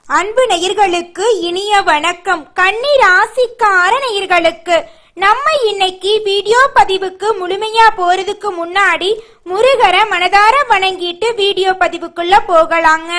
அன்பு நேயர்களுக்கு இனிய வணக்கம். கன்னி ராசிக்கார நேயர்களுக்கு நம்ம இன்னைக்கு வீடியோ பதிவுக்கு முழுமையா போறதுக்கு முன்னாடி முருகரை மனதார வணங்கிட்டு வீடியோ பதிவுக்குள்ள போகலாங்க.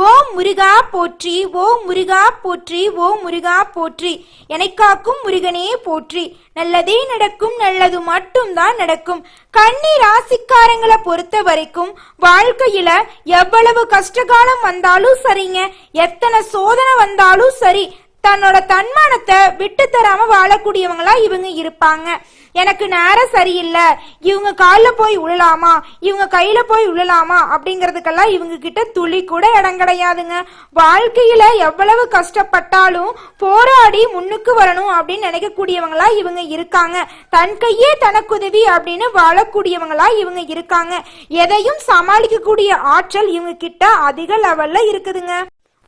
ஓம் முருகா போற்றி, ஓம் முருகா போற்றி, ஓம் முருகா போற்றி, எனக்காக்கும் முருகனே போற்றி. நல்லதே நடக்கும், நல்லது மட்டும்தான் நடக்கும். கன்னி ராசிக்காரங்களை பொறுத்த வரைக்கும் வாழ்க்கையில எவ்வளவு கஷ்டகாலம் வந்தாலும் சரிங்க, எத்தனை சோதனை வந்தாலும் சரி, தன்னோட தன்மானத்தை விட்டு தராம வாழக்கூடியவங்களா இவங்க இருப்பாங்க. எனக்கு நேரம் சரியில்லை, இவங்க காலில் போய் உழலாமா, இவங்க கையில போய் உழலாமா அப்படிங்கறதுக்கெல்லாம் இவங்க கிட்ட துளி கூட இடம் கிடையாதுங்க. வாழ்க்கையில எவ்வளவு கஷ்டப்பட்டாலும் போராடி முன்னுக்கு வரணும் அப்படின்னு நினைக்கக்கூடியவங்களா இவங்க இருக்காங்க. தன் கையே தனக்குதவி அப்படின்னு வாழக்கூடியவங்களா இவங்க இருக்காங்க. எதையும் சமாளிக்கக்கூடிய ஆற்றல் இவங்க கிட்ட அதிக லெவல்ல இருக்குதுங்க.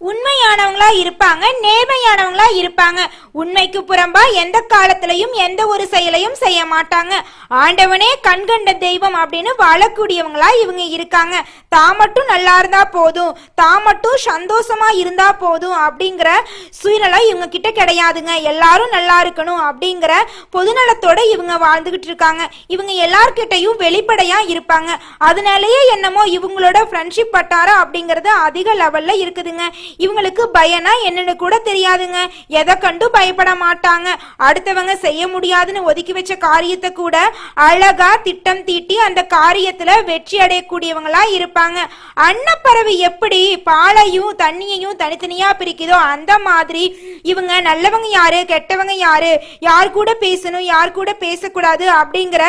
உண்மையானவங்களா இருப்பாங்க, நேர்மையானவங்களா இருப்பாங்க. உண்மைக்கு புறம்பா எந்த காலத்திலையும் எந்த ஒரு செயலையும் செய்ய மாட்டாங்க. ஆண்டவனே கண்கண்ட தெய்வம் அப்படின்னு வாழக்கூடியவங்களா இவங்க இருக்காங்க. தான் மட்டும் நல்லா இருந்தா போதும், தான் மட்டும் சந்தோஷமா இருந்தா போதும் அப்படிங்கிற சுயநலம் இவங்க கிட்ட கிடையாதுங்க. எல்லாரும் நல்லா இருக்கணும் அப்படிங்கிற பொதுநலத்தோட இவங்க வாழ்ந்துகிட்டு இருக்காங்க. இவங்க எல்லார்கிட்டையும் வெளிப்படையா இருப்பாங்க. அதனாலேயே என்னமோ இவங்களோட ஃப்ரெண்ட்ஷிப் வட்டாரம் அப்படிங்கிறது அதிக லெவல்ல இருக்குதுங்க. இவங்களுக்கு பயனா என்னன்னு கூட தெரியாதுங்க. எதை கண்டு பயப்பட மாட்டாங்க. அடுத்தவங்க செய்ய முடியாதுன்னு ஒதுக்கி வச்ச காரியத்தை கூட அழகா திட்டம் தீட்டி அந்த காரியத்துல வெற்றி அடையக்கூடியவங்களா இருப்பாங்க. அன்னப்பறவை எப்படி பாலையும் தண்ணியையும் தனித்தனியா பிரிக்குதோ அந்த மாதிரி இவங்க நல்லவங்க யாரு, கெட்டவங்க யாரு, யார் கூட பேசணும், யார் கூட பேசக்கூடாது அப்படிங்கிற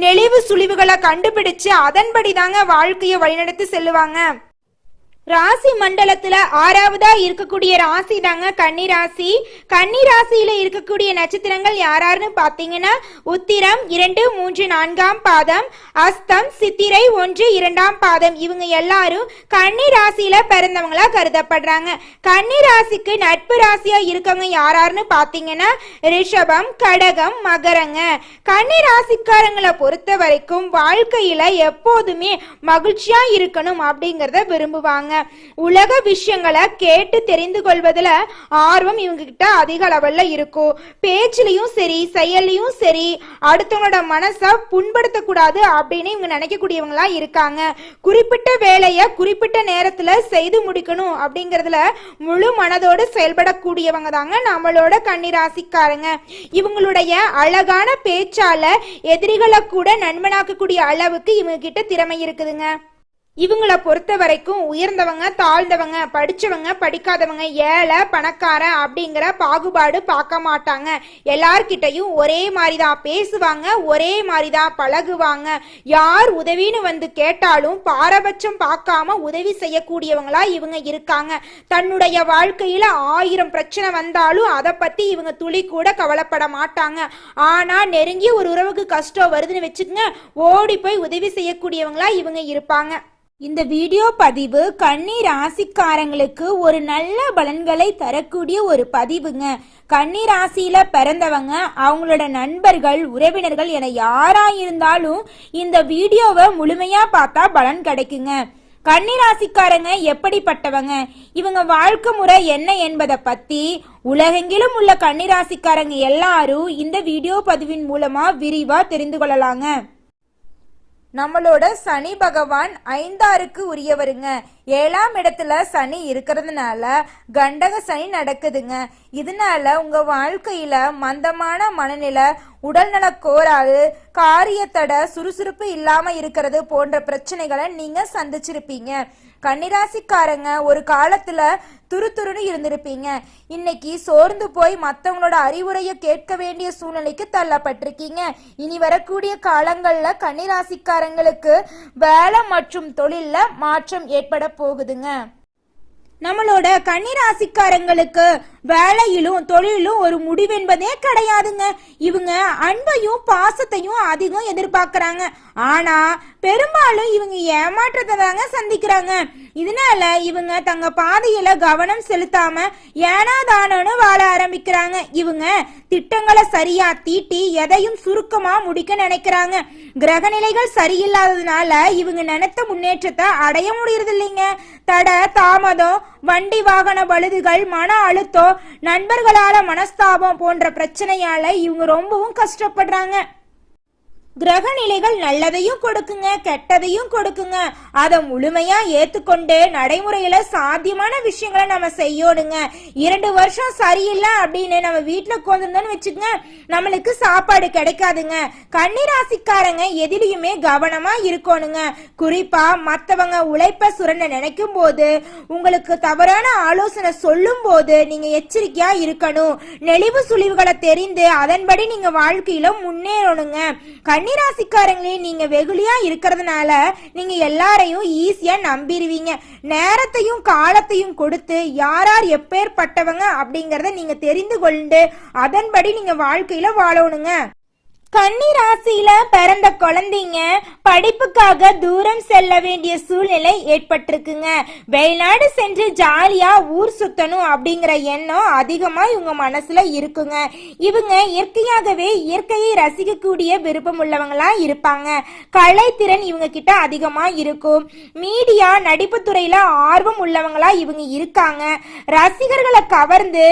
நெளிவு சுழிவுகளை கண்டுபிடிச்சு அதன்படி தாங்க வாழ்க்கையை வழிநடத்தி செல்லுவாங்க. ராசி மண்டலத்துல 6வதா இருக்கக்கூடிய ராசி தாங்க கன்னி ராசி. கன்னி ராசியில இருக்கக்கூடிய நட்சத்திரங்கள் யாராருன்னு பாத்தீங்கன்னா உத்திரம் 2, 3, 4ஆம் பாதம், அஸ்தம், சித்திரை 1, 2ஆம் பாதம். இவங்க எல்லாரும் கன்னி ராசியில பிறந்தவங்களா கருதப்படுறாங்க. கன்னி ராசிக்கு நட்பு ராசியா இருக்கவங்க யாராருன்னு பாத்தீங்கன்னா ரிஷபம், கடகம், மகரங்க. கன்னி ராசிக்காரங்களை பொறுத்த வரைக்கும் வாழ்க்கையில எப்போதுமே மகிழ்ச்சியா இருக்கணும் அப்படிங்கறத விரும்புவாங்க. உலக விஷயங்களை கேட்டு தெரிந்து கொள்வதுல ஆர்வம் இவங்க கிட்ட அதிக லெவல்ல இருக்கும். பேச்சிலையும் சரி, செயலையும் சரி, அடுத்தவங்களோட மனசை புண்படுத்த கூடாது அப்படின்னு இவங்க நினைக்கக்கூடியவங்களா இருக்காங்க. குறிப்பிட்ட வேலையை குறிப்பிட்ட நேரத்துல செய்து முடிக்கணும் அப்படிங்கறதுல முழு மனதோடு செயல்படக்கூடியவங்க தாங்க நம்மளோட கன்னி ராசிக்காரங்க. இவங்களுடைய அழகான பேச்சால எதிரிகளை கூட நண்பனாக்கக்கூடிய அளவுக்கு இவங்க கிட்ட திறமை இருக்குதுங்க. இவங்களை பொறுத்த வரைக்கும் உயர்ந்தவங்க, தாழ்ந்தவங்க, படிச்சவங்க, படிக்காதவங்க, ஏழை, பணக்காரன் அப்படிங்கிற பாகுபாடு பார்க்க மாட்டாங்க. எல்லார்கிட்டையும் ஒரே மாதிரிதான் பேசுவாங்க, ஒரே மாதிரிதான் பழகுவாங்க. யார் உதவின்னு வந்து கேட்டாலும் பாரபட்சம் பார்க்காம உதவி செய்யக்கூடியவங்களா இவங்க இருக்காங்க. தன்னுடைய வாழ்க்கையில 1000 பிரச்சனை வந்தாலும் அதை பத்தி இவங்க துளி கூட கவலைப்பட மாட்டாங்க. ஆனா நெருங்கிய ஒரு உறவுக்கு கஷ்டம் வருதுன்னு வச்சுக்கோங்க, ஓடி போய் உதவி செய்யக்கூடியவங்களா இவங்க இருப்பாங்க. இந்த வீடியோ பதிவு கன்னி ராசிக்காரங்களுக்கு ஒரு நல்ல பலன்களை தரக்கூடிய ஒரு பதிவுங்க. கன்னி ராசியில பிறந்தவங்க, அவங்களோட நண்பர்கள், உறவினர்கள் என யாரா இருந்தாலும் இந்த வீடியோவை முழுமையா பார்த்தா பலன் கிடைக்குங்க. கன்னி ராசிக்காரங்க எப்படிப்பட்டவங்க, இவங்க வாழ்க்கை முறை என்ன என்பதை பத்தி உலகெங்கிலும் உள்ள கன்னி ராசிக்காரங்க எல்லாரும் இந்த வீடியோ பதிவின் மூலமா விரிவா தெரிந்து கொள்ளலாங்க. நம்மளோட சனி பகவான் 5ஆருக்கு உரியவருங்க. 7ஆம் இடத்துல சனி இருக்கிறதுனால கண்டக சனி நடக்குதுங்க. இதனால உங்க வாழ்க்கையில மந்தமான மனநிலை, உடல்நல கோளாறு, காரியத்தடை, சுறுசுறுப்பு இல்லாம இருக்கிறது போன்ற பிரச்சனைகளை நீங்க சந்திச்சிருப்பீங்க. கன்னிராசிக்காரங்க ஒரு காலத்துல துருதுருன்னு இருந்திருப்பீங்க. இன்னைக்கு சோர்ந்து போய் மற்றவங்களோட அறிவுரையை கேட்க வேண்டிய சூழ்நிலைக்கு தள்ளப்பட்டிருக்கீங்க. இனி வரக்கூடிய காலங்கள்ல கன்னிராசிக்காரங்களுக்கு வேலை மற்றும் தொழில்ல மாற்றம் ஏற்பட போகுதுங்க. நம்மளோட கன்னிராசிக்காரங்களுக்கு வேலையிலும் தொழிலும் ஒரு முடிவென்பதே கிடையாதுங்க. இவங்க அன்பையும் பாசத்தையும் அதிகம் எதிர்பார்க்கறாங்க. ஆனா பெரும்பாலும் இவங்க ஏமாற்றத்தை தாங்க சந்திக்கிறாங்க. இதனால இவங்க தங்க பாதையில கவனம் செலுத்தாம ஏனாதானு வாழ ஆரம்பிக்கிறாங்க. இவங்க திட்டங்களை சரியா தீட்டி எதையும் சுருக்கமா முடிக்க நினைக்கிறாங்க. கிரகநிலைகள் சரியில்லாததுனால இவங்க நினைத்த முன்னேற்றத்தை அடைய முடியறது இல்லைங்க. தடை தாமதம், வண்டி வாகன பழுதுகள், மன அழுத்தம், நண்பர்களால மனஸ்தாபம் போன்ற பிரச்சனையால இவங்க ரொம்பவும் கஷ்டப்படுறாங்க. கிரக நிலைகள் நல்லதையும் கொடுக்குங்க, கெட்டதையும் கொடுக்குங்க. அதை முழுமையா ஏத்துக்கொண்டு நடைமுறையில சாத்தியமான விஷயங்களை நம்ம செய்யணுங்க. 2 வருஷம் சரியில்லை அப்படின்னு நம்ம வீட்டுல உட்காந்துருந்தோம்னு வச்சுக்கோங்க, நம்மளுக்கு சாப்பாடு கிடைக்காதுங்க. கன்னிராசிக்காரங்க எதிலையுமே கவனமா இருக்கணுங்க. குறிப்பா மத்தவங்க உழைப்ப சுரண்ட நினைக்கும் போது, உங்களுக்கு தவறான ஆலோசனை சொல்லும் போது நீங்க எச்சரிக்கையா இருக்கணும். நெளிவு சுழிவுகளை தெரிந்து அதன்படி நீங்க வாழ்க்கையில முன்னேறணுங்க. கன்னிராசிக்காரங்களே, நீங்க வெகுளியா இருக்கிறதுனால நீங்க எல்லாரையும் ஈஸியா நம்பிடுவீங்க. நேரத்தையும் காலத்தையும் கொடுத்து யார் எப்பேற்பட்டவங்க அப்படிங்கறத நீங்க தெரிந்து கொண்டு அதன்படி நீங்க வாழ்க்கையில வாழணுங்க. கன்னி ராசியில பிறந்த குழந்தைங்க படிப்புக்காக தூரம் செல்ல வேண்டிய சூழ்நிலை ஏற்பட்டிருக்குங்க. வெளிநாடு சென்று ஜாலியா ஊர் சுத்தணும் அப்படிங்கிற எண்ணம் அதிகமா இவங்க மனசுல இருக்குங்க. இவங்க இயற்கையாகவே இயற்கையை ரசிக்கக்கூடிய விருப்பம் உள்ளவங்களா இருப்பாங்க. கலைத்திறன் இவங்க கிட்ட அதிகமா இருக்கும். மீடியா நடிப்பு துறையில ஆர்வம் உள்ளவங்களா இவங்க இருக்காங்க. ரசிகர்களை கவர்ந்து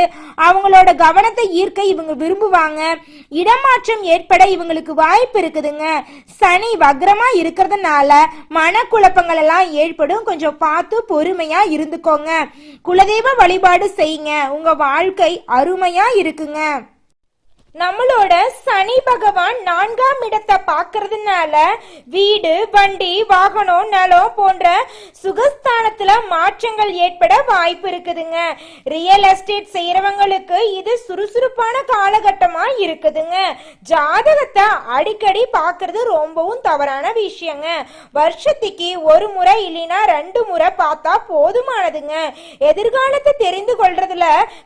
அவங்களோட கவனத்தை ஈர்க்க இவங்க விரும்புவாங்க. இடமாற்றம் ஏற்பட இவங்களுக்கு வாய்ப்பு இருக்குதுங்க. சனி வக்ரமா இருக்கிறதுனால மனக்குழப்பங்கள் எல்லாம் ஏற்படும். கொஞ்சம் பார்த்து பொறுமையா இருந்துக்கோங்க. குலதெய்வ வழிபாடு செய்யுங்க. உங்க வாழ்க்கை அருமையா இருக்குங்க. நம்மளோட சனி பகவான் 4ஆம் இடத்தை பார்க்கறதுனால வீடு, வண்டி, வாகனம், நிலம் போன்ற சுகஸ்தானத்துல மாற்றங்கள் ஏற்பட வாய்ப்பு இருக்குதுங்க. ரியல் எஸ்டேட் செய்யறவங்களுக்கு இது சுறுசுறுப்பான காலகட்டமா இருக்குதுங்க. ஜாதகத்தை அடிக்கடி பார்க்கறது ரொம்பவும் தவறான விஷயங்க. வருஷத்துக்கு 1 முறை இல்லைன்னா 2 முறை பார்த்தா போதுமானதுங்க. எதிர்காலத்தை தெரிந்து கொள்றதுல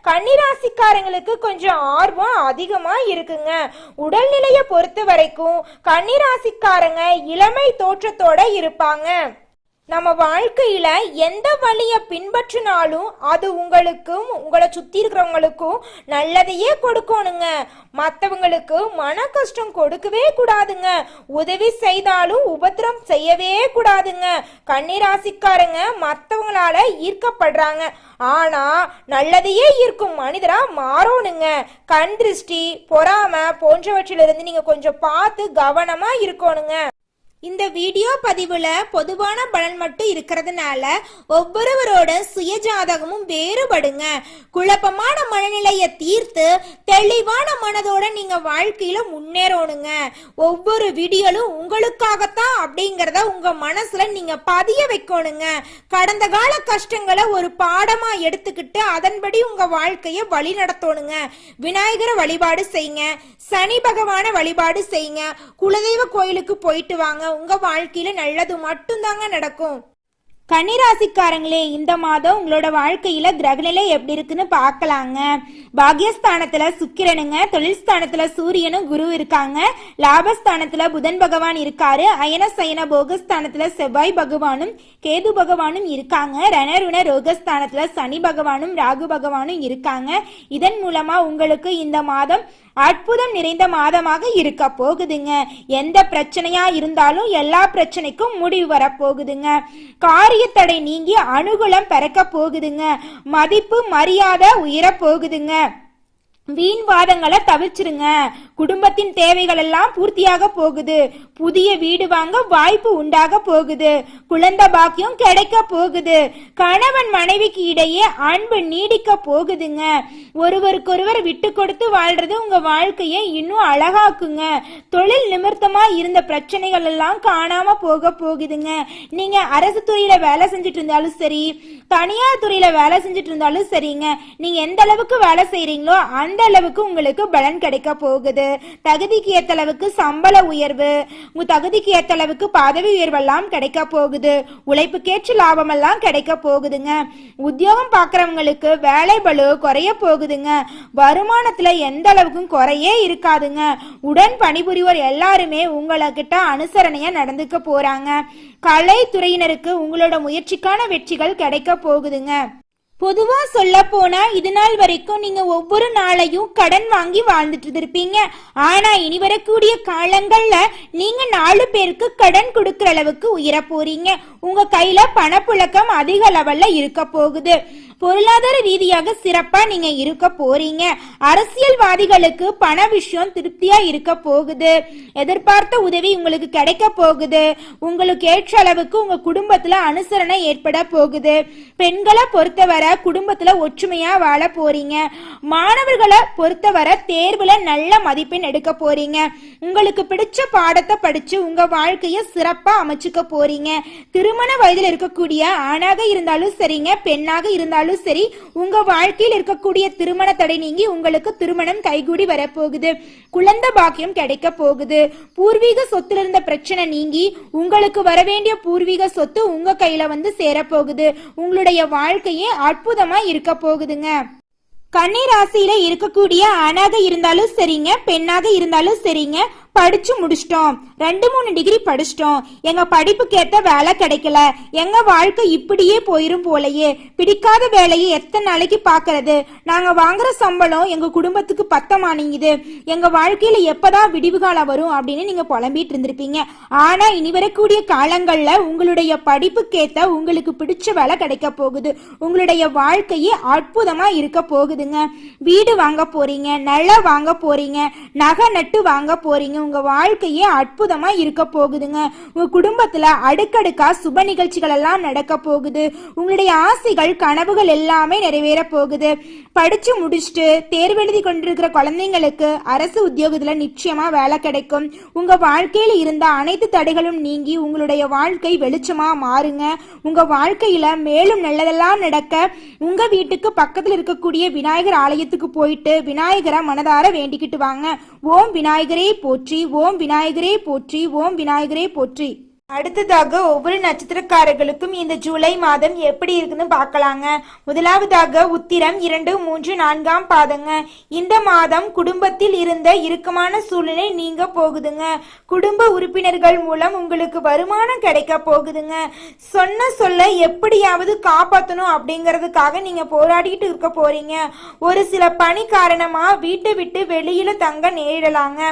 கன்னிராசிக்காரங்களுக்கு கொஞ்சம் ஆர்வம் அதிகமா இருக்குங்க. உடல்நிலையை பொறுத்த வரைக்கும் கன்னிராசிக்காரங்க இளமை தோற்றத்தோட இருப்பாங்க. நம்ம வாழ்க்கையில எந்த வழிய பின்பற்றினாலும் அது உங்களுக்கும் உங்களை சுத்தி இருக்கிறவங்களுக்கும் நல்லதையே கொடுக்கணுங்க. மற்றவங்களுக்கு மன கஷ்டம் கொடுக்கவே கூடாதுங்க. உதவி செய்தாலும் உபத்திரம் செய்யவே கூடாதுங்க. கன்னிராசிக்காரங்க மற்றவங்களால ஈர்க்கப்படுறாங்க. ஆனா நல்லதையே ஈர்க்கும் மனிதரா மாறணுங்க. கண் திருஷ்டி, பொறாமை போன்றவற்றிலிருந்து நீங்க கொஞ்சம் பார்த்து கவனமா இருக்கணுங்க. இந்த வீடியோ பதிவுல பொதுவான பலன் மட்டும் இருக்கிறதுனால ஒவ்வொருவரோட சுய ஜாதகமும் வேறுபடுங்க. குழப்பமான மனநிலையை தீர்த்து தெளிவான மனதோட நீங்க வாழ்க்கையில முன்னேறணுங்க. ஒவ்வொரு வீடியோலும் உங்களுக்காகத்தான் அப்படிங்கறத உங்க மனசுல நீங்க பதிய வைக்கணுங்க. கடந்த கால கஷ்டங்களை ஒரு பாடமா எடுத்துக்கிட்டு அதன்படி உங்க வாழ்க்கைய வழி நடத்தணுங்க. விநாயகரை வழிபாடு செய்யுங்க. சனி பகவான வழிபாடு செய்யுங்க. குலதெய்வ கோயிலுக்கு போயிட்டு வாங்க. உங்க வாழ்க்கையில நல்லது மட்டும்தாங்க நடக்கும். கன்னிராசிக்காரங்களே, இந்த மாதம் உங்களோட வாழ்க்கையில கிரகநிலை எப்படி இருக்குன்னு பார்க்கலாங்க. பாக்யஸ்தானத்துல சுக்கிரனுங்க, தொழில் ஸ்தானத்துல சூரியனும் குரு இருக்காங்க. லாபஸ்தானத்துல புதன் பகவான் இருக்காரு. அயன சயன போகஸ்தானத்துல செவ்வாய் பகவானும் கேது பகவானும் இருக்காங்க. ரணருண ரோகஸ்தானத்துல சனி பகவானும் ராகு பகவானும் இருக்காங்க. இதன் மூலமா உங்களுக்கு இந்த மாதம் அற்புதம் நிறைந்த மாதமாக இருக்க போகுதுங்க. எந்த பிரச்சனையா இருந்தாலும் எல்லா பிரச்சனைக்கும் முடிவு வர போகுதுங்க. காரியத்தடை நீங்கி அனுகூலம் பிறக்க போகுதுங்க. மதிப்பு மரியாதை உயர போகுதுங்க. வீண் வாதங்களை தவிர்ச்சிருங்க. குடும்பத்தின் தேவைகள் எல்லாம் பூர்த்தியாக போகுது. புதிய வீடு வாங்க வாய்ப்பு உண்டாக போகுது. குழந்தை பாக்கியம் கிடைக்க போகுது. கணவன் மனைவிக்கு இடையே அன்பு நீடிக்க போகுதுங்க. ஒருவருக்கொருவர் விட்டு கொடுத்து வாழ்றது உங்க வாழ்க்கையை இன்னும் அழகாக்குங்க. தொழில் நிமித்தமா இருந்த பிரச்சனைகள் எல்லாம் காணாம போக போகுதுங்க. நீங்க அரசு துறையில வேலை செஞ்சுட்டு இருந்தாலும் சரி, தனியார் துறையில வேலை செஞ்சுட்டு இருந்தாலும் சரிங்க, நீங்க எந்த அளவுக்கு வேலை செய்யறீங்களோ அந்த அளவுக்கு உங்களுக்கு பலன் கிடைக்க போகுது. போகுது. தகுதிக்கு ஏத்த அளவுக்கு சம்பள உயர்வு, உங்க தகுதிக்கு ஏத்த அளவுக்கு பதவி உயர்வெல்லாம் கிடைக்க போகுது. உழைப்புக்கேற்ற லாபம் எல்லாம் கிடைக்க போகுதுங்க. உத்தியோகம் பாக்குறவங்களுக்கு வேலை பளு குறைய போகுதுங்க. வருமானத்துல எந்த அளவுக்கும் குறையே இருக்காதுங்க. உடன் பணிபுரிவோர் எல்லாருமே உங்ககிட்ட அனுசரணையா நடந்துக்க போறாங்க. கலைத்துறையினருக்கு உங்களோட முயற்சிக்கான வெற்றிகள் கிடைக்க போகுதுங்க. பொதுவா சொல்ல போனா இது நாள் வரைக்கும் நீங்க ஒவ்வொரு நாளையும் கடன் வாங்கி வாழ்ந்துட்டு இருப்பீங்க. ஆனா இனி வரக்கூடிய காலங்கள்ல நீங்க 4 பேருக்கு கடன் கொடுக்கற அளவுக்கு உயர போறீங்க. உங்க கையில பணப்புழக்கம் அதிக லெவல்ல இருக்க போகுது. பொருளாதார ரீதியாக சிறப்பா நீங்க இருக்க போறீங்க. அரசியல்வாதிகளுக்கு பண விஷயம் திருப்தியா இருக்க போகுது. எதிர்பார்த்த உதவி உங்களுக்கு கிடைக்க போகுது. உங்களுக்கு ஏற்ற அளவுக்கு உங்க குடும்பத்துல அனுசரணை ஏற்பட போகுது. பெண்களை பொறுத்தவரை குடும்பத்துல ஒற்றுமையா வாழ போறீங்க. மாணவர்களை பொறுத்தவரை தேர்வுல நல்ல மதிப்பெண் எடுக்க போறீங்க. உங்களுக்கு பிடிச்ச பாடத்தை படிச்சு உங்க வாழ்க்கைய சிறப்பா அமைச்சுக்க போறீங்க. திருமண வயதில் இருக்கக்கூடிய ஆணாக இருந்தாலும் சரிங்க, பெண்ணாக இருந்தாலும் சரி, உங்க வாழ்க்கையில் இருக்கக்கூடிய திருமண தடை நீங்கி உங்களுக்கு திருமணம் கைகூடி வரப்போகுது. குழந்தை பாக்கியம் கிடைக்க போகுது. பூர்வீக சொத்துல இருந்த பிரச்சனை நீங்கி உங்களுக்கு வர வேண்டிய பூர்வீக சொத்து உங்க கையில வந்து சேரப்போகுது. உங்களுடைய வாழ்க்கையே அற்புதமா இருக்க போகுதுங்க. கன்னி ராசியில இருக்கக்கூடிய ஆணாக இருந்தாலும் சரிங்க, பெண்ணாக இருந்தாலும் சரிங்க, படிச்சு முடிச்சிட்டோம், 2-3 டிகிரி படிச்சிட்டோம், எங்க படிப்புக்கு ஏத்த வேலை கிடைக்கல, எங்க வாழ்க்கை இப்படியே போயிரும் போலயே, பிடிக்காத வேலையை எத்தனை நாளைக்கு பாக்குறது, நாங்க வாங்குற சம்பளம் எங்க குடும்பத்துக்கு பத்தமானீங்குது, எங்க வாழ்க்கையில எப்பதான் விடிவு காலம் வரும் அப்படின்னு நீங்க புலம்பிட்டு இருந்திருப்பீங்க. ஆனா இனி வரக்கூடிய காலங்கள்ல உங்களுடைய படிப்புக்கேத்த உங்களுக்கு பிடிச்ச வேலை கிடைக்க போகுது. உங்களுடைய வாழ்க்கையே அற்புதமா இருக்க போகுதுங்க. வீடு வாங்க போறீங்க, நிலம் வாங்க போறீங்க, நகை நட்டு வாங்க போறீங்க. உங்க வாழ்க்கையே அற்புதமா இருக்க போகுதுங்க. உங்க குடும்பத்துல அடுக்கடுக்கா சுப நிகழ்ச்சிகள் எல்லாம் நடக்க போகுது. உங்களுடைய ஆசைகள் கனவுகள் எல்லாமே நிறைவேற போகுது. படிச்சு முடிச்சுட்டு தேர்வெழுதி கொண்டிருக்கிற குழந்தைங்களுக்கு அரசு உத்தியோகத்துல நிச்சயமா வேலை கிடைக்கும். உங்க வாழ்க்கையில இருந்த அனைத்து தடைகளும் நீங்கி உங்களுடைய வாழ்க்கை வெளிச்சமா மாறுங்க. உங்க வாழ்க்கையில மேலும் நல்லதெல்லாம் நடக்க உங்க வீட்டுக்கு பக்கத்துல இருக்கக்கூடிய விநாயகர் ஆலயத்துக்கு போயிட்டு விநாயகரை மனதார வேண்டிக்கிட்டு வாங்க. ஓம் விநாயகரே போற்றி, ஓம் விநாயகரே போற்றி, ஓம் விநாயகரே போற்றி. அடுத்ததாக ஒவ்வொரு நட்சத்திரக்காரர்களுக்கும் இந்த ஜூலை மாதம் எப்படி இருக்குன்னு பார்க்கலாங்க. முதலாவதாக உத்திரம் 2, 3, 4ஆம் பாதங்க. இந்த மாதம் குடும்பத்தில் இருந்த இறுக்கமான சூழ்நிலை நீங்க போகுதுங்க. குடும்ப உறுப்பினர்கள் மூலம் உங்களுக்கு வருமானம் கிடைக்க போகுதுங்க. சொன்ன சொல்ல எப்படியாவது காப்பாற்றணும் அப்படிங்கிறதுக்காக நீங்க போராடிட்டு இருக்க போறீங்க. ஒரு சில பணி காரணமா வீட்டை விட்டு வெளியில தங்க நேரிடலாங்க.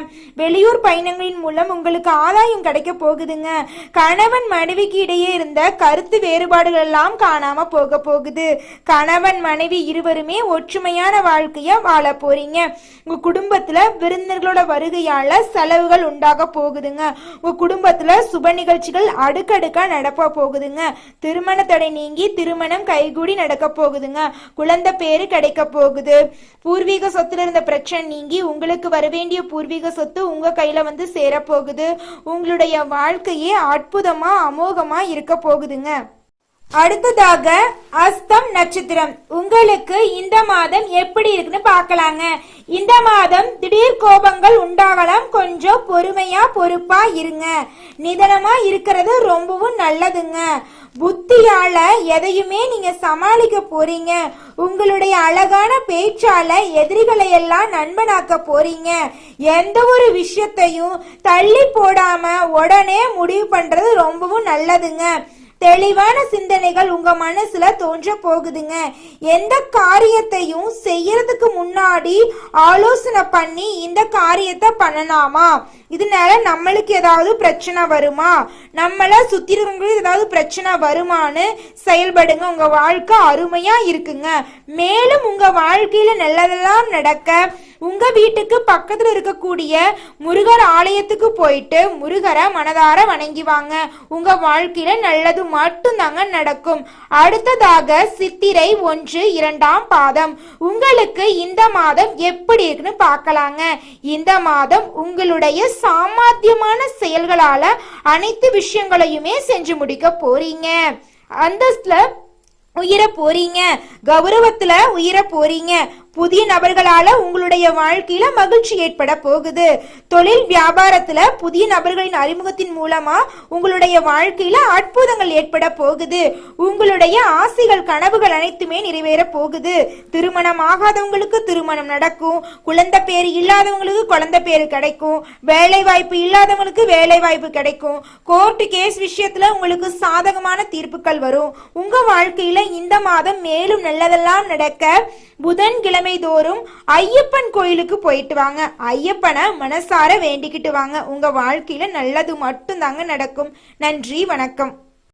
வெளியூர் பயணங்களின் மூலம் உங்களுக்கு ஆதாயம் கிடைக்க போகுதுங்க. கணவன் மனைவிக்கு இடையே இருந்த கருத்து வேறுபாடுகள் எல்லாம் காணாம போக போகுது. கணவன் மனைவி இருவருமே ஒற்றுமையான வாழ்க்கைய வாழ போறீங்க. உங்க குடும்பத்துல விருந்தினர்களோட வருகையால செலவுகள் உண்டாக போகுதுங்க. உங்க குடும்பத்துல சுப நிகழ்ச்சிகள் அடுக்கடுக்கா நடப்ப போகுதுங்க. திருமண தடை நீங்கி திருமணம் கைகூடி நடக்க போகுதுங்க. குழந்தை பேரு கிடைக்க போகுது. பூர்வீக சொத்துல இருந்த பிரச்சனை நீங்கி உங்களுக்கு வர வேண்டிய பூர்வீக சொத்து உங்க கையில வந்து சேரப்போகுது. உங்களுடைய வாழ்க்கையே அற்புதமா அமோகமா இருக்க போகுதுங்க. அடுத்ததாக அஸ்தம் நட்சத்திரம். உங்களுக்கு இந்த மாதம் எப்படி இருக்குன்னு பார்க்கலாங்க. இந்த மாதம் திடீர் கோபங்கள் உண்டாகலாம். கொஞ்சம் பொறுமையா பொறுப்பா இருங்க. நிதானமா இருக்கிறது ரொம்பவும் நல்லதுங்க. புத்தியால எதையுமே நீங்க சமாளிக்க போறீங்க. உங்களுடைய அழகான பேச்சால எதிரிகளை எல்லாம் நண்பனாக்க போறீங்க. எந்த ஒரு விஷயத்தையும் தள்ளி போடாம உடனே முடிவு பண்றது ரொம்பவும் நல்லதுங்க. தெளிவான சிந்தனைகள் உங்க மனசுல தோன்ற போகுதுங்க. எந்த காரியத்தையும் செய்யறதுக்கு முன்னாடி ஆலோசனை பண்ணி இந்த காரியத்தை பண்ணலாமா, இதனால நம்மளுக்கு ஏதாவது பிரச்சனை வருமா, நம்மள சுத்தி இருக்கிறவங்களுக்கு ஏதாவது பிரச்சனை வருமானு செயல்படுங்க. உங்க வாழ்க்கை அருமையா இருக்குங்க. மேலும் உங்க வாழ்க்கையில நல்லதெல்லாம் நடக்க உங்க வீட்டுக்கு பக்கத்துல இருக்கக்கூடிய முருகர் ஆலயத்துக்கு போயிட்டு முருகரை மனதார வணங்கி வாங்க. உங்க வாழ்க்கையில நல்லது மட்டும்தாங்க நடக்கும். அடுத்ததாக சித்திரை 1, 2ஆம் பாதம். உங்களுக்கு இந்த மாதம் எப்படி இருக்குன்னு பார்க்கலாங்க. இந்த மாதம் உங்களுடைய சாமர்த்தியமான செயல்களால அனைத்து விஷயங்களையுமே செஞ்சு முடிக்க போறீங்க. அந்தஸ்துல உயர போறீங்க. கௌரவத்துல உயர போறீங்க. புதிய நபர்களால உங்களுடைய வாழ்க்கையில மகிழ்ச்சி ஏற்பட போகுது. தொழில் வியாபாரத்துல புதிய நபர்களின் அறிமுகத்தின் மூலமா உங்களுடைய வாழ்க்கையில அற்புதங்கள் ஏற்பட போகுது. உங்களுடைய ஆசைகள் கனவுகள் அனைத்துமே நிறைவேற போகுது. திருமணம் ஆகாதவங்களுக்கு திருமணம் நடக்கும். குழந்தை பேரு இல்லாதவங்களுக்கு குழந்தை பேரு கிடைக்கும். வேலை வாய்ப்பு இல்லாதவங்களுக்கு வேலை வாய்ப்பு கிடைக்கும். கோர்ட்டு கேஸ் விஷயத்துல உங்களுக்கு சாதகமான தீர்ப்புகள் வரும். உங்க வாழ்க்கையில இந்த மாதம் மேலும் நல்லதெல்லாம் நடக்க புதன்கிழமை தோறும் ஐயப்பன் கோயிலுக்கு போயிட்டு வாங்க. ஐயப்பனை மனசார வேண்டிக்கிட்டு வாங்க. உங்க வாழ்க்கையில நல்லது மட்டும் தாங்க நடக்கும். நன்றி, வணக்கம்.